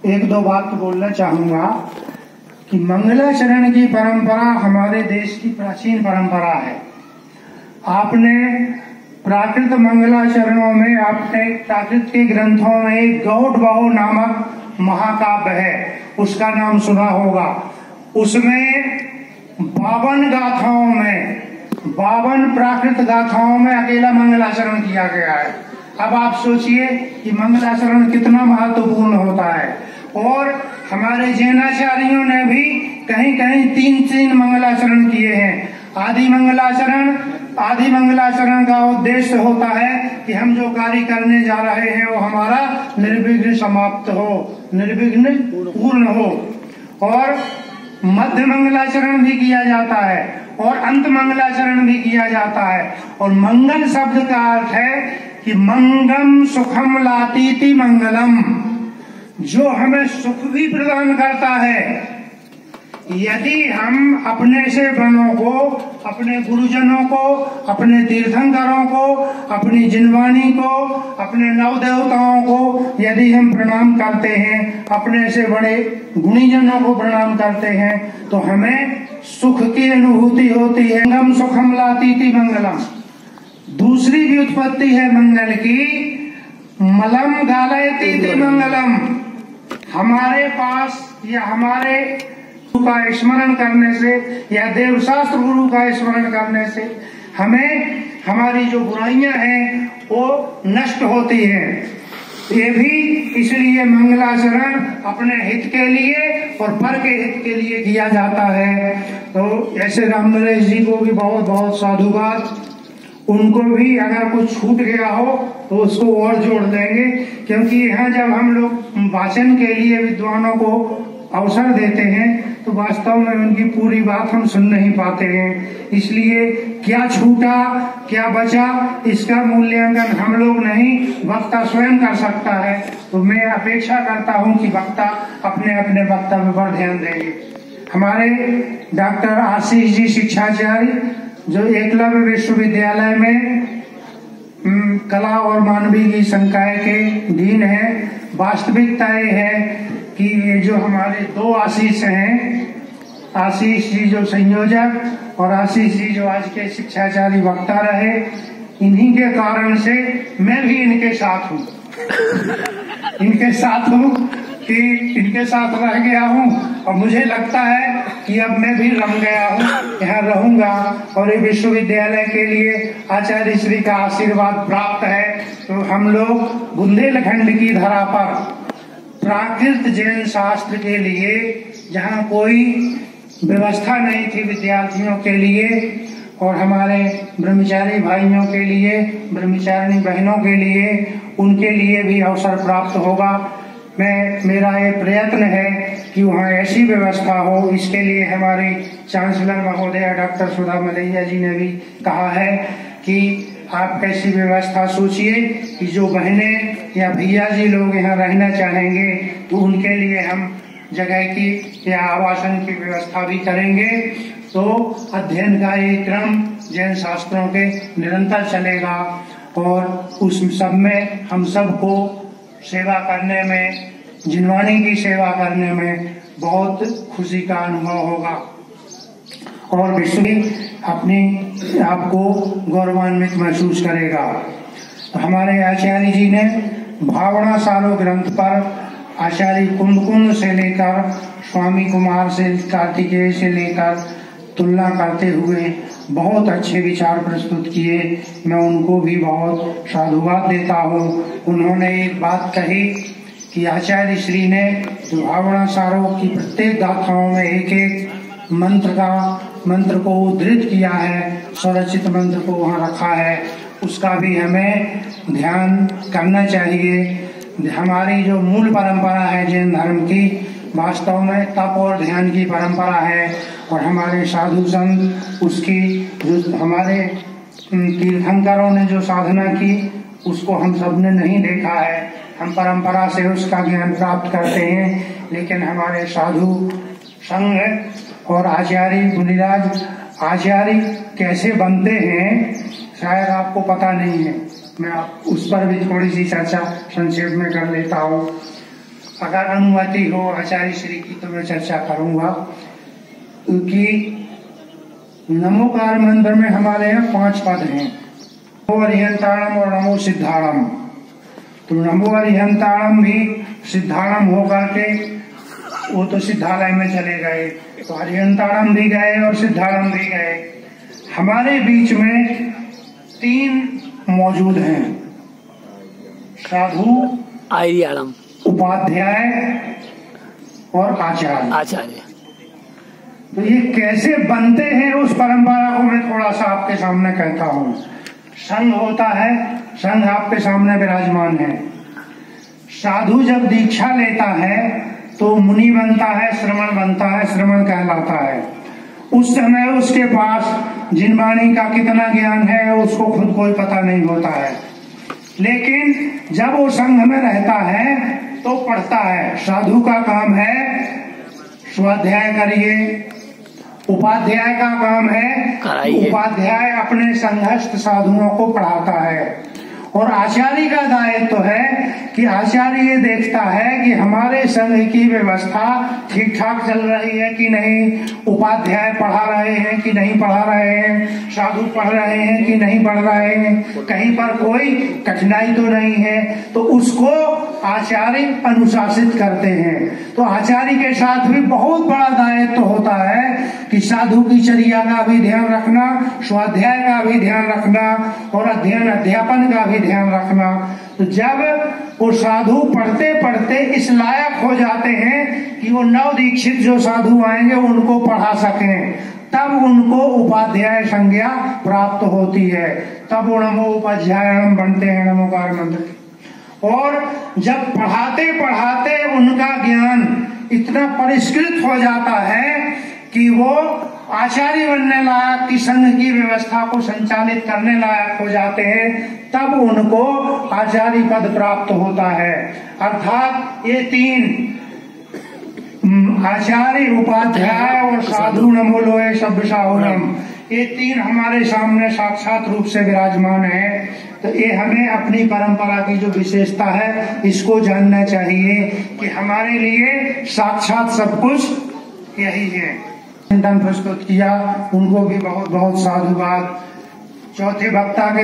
एक दो बात बोलना चाहूंगा कि मंगलाचरण की परंपरा हमारे देश की प्राचीन परंपरा है। आपने प्राकृत मंगलाचरणों में, आपने प्राकृत के ग्रंथों में एक गौड़ बाहु नामक महाकाव्य है, उसका नाम सुना होगा। उसमें 52 गाथाओं में, 52 प्राकृत गाथाओं में अकेला मंगलाचरण किया गया है। अब आप सोचिए कि मंगलाचरण कितना महत्वपूर्ण होता है। और हमारे जैनाचार्यों ने भी कहीं कहीं 3 मंगलाचरण किए हैं। आदि मंगलाचरण का उद्देश्य होता है कि हम जो कार्य करने जा रहे हैं वो हमारा निर्विघ्न समाप्त हो, निर्विघ्न पूर्ण हो। और मध्य मंगलाचरण भी किया जाता है और अंत मंगलाचरण भी किया जाता है। और मंगल शब्द का अर्थ है कि मंगम सुखम लातीति मंगलम, जो हमें सुख भी प्रदान करता है। यदि हम अपने से बड़ों को, अपने गुरुजनों को, अपने तीर्थंकरों को, अपनी जिनवाणी को, अपने नवदेवताओं को यदि हम प्रणाम करते हैं, अपने से बड़े गुणीजनों को प्रणाम करते हैं, तो हमें सुख की अनुभूति होती है। मंगम सुखम लातीति मंगलम। दूसरी भी उत्पत्ति है मंगल की, मलम गालयतीति मंगलम। हमारे पास या हमारे का स्मरण करने से या देवशास्त्र गुरु का स्मरण करने से हमें हमारी जो बुराइयां हैं वो नष्ट होती हैं। ये भी इसलिए मंगलाचरण अपने हित के लिए और पर के हित के लिए किया जाता है। तो ऐसे राम नरेश जी को भी बहुत बहुत साधुवाद। उनको भी अगर कुछ छूट गया हो तो उसको और जोड़ देंगे, क्योंकि यहाँ जब हम लोग वाचन के लिए विद्वानों को अवसर देते हैं तो वास्तव में उनकी पूरी बात हम सुन नहीं पाते हैं। इसलिए क्या छूटा क्या बचा इसका मूल्यांकन हम लोग नहीं, वक्ता स्वयं कर सकता है। तो मैं अपेक्षा करता हूं कि वक्ता अपने अपने वक्तव्य पर ध्यान देंगे। हमारे डॉक्टर आशीष जी शिक्षाचार्य, जो एकलव्य विश्वविद्यालय में कला और मानवीय संकाय के डीन है, वास्तविकता ये है कि ये जो हमारे 2 आशीष हैं, आशीष जी जो संयोजक और आशीष जी जो आज के शिक्षाचार्य वक्ता रहे, इन्हीं के कारण से मैं भी इनके साथ हूँ कि इनके साथ रह गया हूँ। और मुझे लगता है कि अब मैं भी रम गया हूँ, यहाँ रहूंगा। और ये विश्वविद्यालय के लिए आचार्य श्री का आशीर्वाद प्राप्त है। तो हम लोग बुंदेलखंड की धरा पर प्राकृत जैन शास्त्र के लिए, जहाँ कोई व्यवस्था नहीं थी विद्यार्थियों के लिए और हमारे ब्रह्मचारी भाइयों के लिए, ब्रह्मचारिणी बहनों के लिए, उनके लिए भी अवसर प्राप्त होगा। मेरा ये प्रयत्न है कि वहाँ ऐसी व्यवस्था हो। इसके लिए हमारी चांसलर महोदया डॉक्टर सुधा मलैया जी ने भी कहा है कि आप कैसी व्यवस्था सोचिए कि जो बहनें या भैया जी लोग यहाँ रहना चाहेंगे तो उनके लिए हम जगह की या आवासन की व्यवस्था भी करेंगे। तो अध्ययन का ये क्रम जैन शास्त्रों के निरंतर चलेगा और उस सब में हम सबको सेवा करने में, जिनवाणी की सेवा करने में बहुत खुशी का अनुभव होगा और विश्व अपने आप को गौरवान्वित महसूस करेगा। हमारे आचार्य जी ने भावना सारो ग्रंथ पर आचार्य कुंदकुंद से लेकर स्वामी कुमार से, कार्तिकेय से लेकर तुलना करते हुए बहुत अच्छे विचार प्रस्तुत किए। मैं उनको भी बहुत साधुवाद देता हूँ। उन्होंने एक बात कही कि आचार्य श्री ने भावना सारो की प्रत्येक गाथाओं में एक एक मंत्र को उद्धृत किया है, स्वरचित मंत्र को वहाँ रखा है, उसका भी हमें ध्यान करना चाहिए। हमारी जो मूल परंपरा है जैन धर्म की, वास्तव में तप और ध्यान की परंपरा है और हमारे साधु संत उसकी, जो हमारे तीर्थंकरों ने जो साधना की उसको हम सब ने नहीं देखा है। हम परंपरा से उसका ज्ञान प्राप्त करते हैं, लेकिन हमारे साधु संघ और आचार्य मुनिराज आचार्य कैसे बनते हैं शायद आपको पता नहीं है। मैं उस पर भी थोड़ी सी चर्चा संक्षेप में कर लेता हूँ। अगर अनुमति हो आचार्य श्री की तो मैं चर्चा करूंगा कि नमोकार मंत्र में हमारे यहाँ 5 पद हैं। नमो अरिहंताणम और नमो सिद्धाणम। तो नमो अरिहंताणम भी सिद्धाणम होकर के वो तो सिद्धालय में चले गए, तो अरिहंताणम भी गए और सिद्धाणम भी गए। हमारे बीच में 3 मौजूद हैं, साधु, आर्याणम, उपाध्याय और आचार्य। तो ये कैसे बनते हैं उस परंपरा को मैं थोड़ा सा आपके सामने कहता हूँ। संघ होता है, संघ आपके सामने विराजमान है। साधु जब दीक्षा लेता है तो मुनि बनता है, श्रमण बनता है, श्रमण कहलाता है। उस समय उसके पास जिनवाणी का कितना ज्ञान है उसको खुद कोई पता नहीं होता है, लेकिन जब वो संघ में रहता है तो पढ़ता है। साधु का काम है स्वाध्याय करिए, उपाध्याय का काम है उपाध्याय अपने संघस्थ साधुओं को पढ़ाता है, और आचार्य का दायित्व है कि आचार्य ये देखता है कि हमारे संघ की व्यवस्था ठीक ठाक चल रही है कि नहीं, उपाध्याय पढ़ा रहे हैं कि नहीं पढ़ा रहे हैं, साधु पढ़ रहे हैं कि नहीं पढ़ रहे हैं, कहीं पर कोई कठिनाई तो नहीं है। तो उसको आचार्य अनुशासित करते हैं। तो आचार्य के साथ भी बहुत बड़ा दायित्व होता है कि साधु की चर्या का भी ध्यान रखना, स्वाध्याय का भी ध्यान रखना और अध्ययन अध्यापन का भी ध्यान रखना। तो जब वो साधु पढ़ते पढ़ते इस लायक हो जाते हैं कि वो नव दीक्षित जो साधु आएंगे उनको पढ़ा सकें, तब उनको उपाध्याय संज्ञा प्राप्त होती है, तब वो नमो उपाध्यायम बनते हैं नमोकार मंत्र। और जब पढ़ाते पढ़ाते उनका ज्ञान इतना परिष्कृत हो जाता है कि वो आचार्य बनने लायक, की संघ की व्यवस्था को संचालित करने लायक हो जाते हैं, तब उनको आचार्य पद प्राप्त होता है। अर्थात ये 3 आचार्य, उपाध्याय और साधु नमो लोए सभ्य साहुरम, ये 3 हमारे सामने साक्षात रूप से विराजमान है। तो ये हमें अपनी परंपरा की जो विशेषता है इसको जानना चाहिए कि हमारे लिए साक्षात सब कुछ यही है। चिंतन प्रस्तुत किया, उनको भी बहुत बहुत साधुवाद। चौथे वक्ता के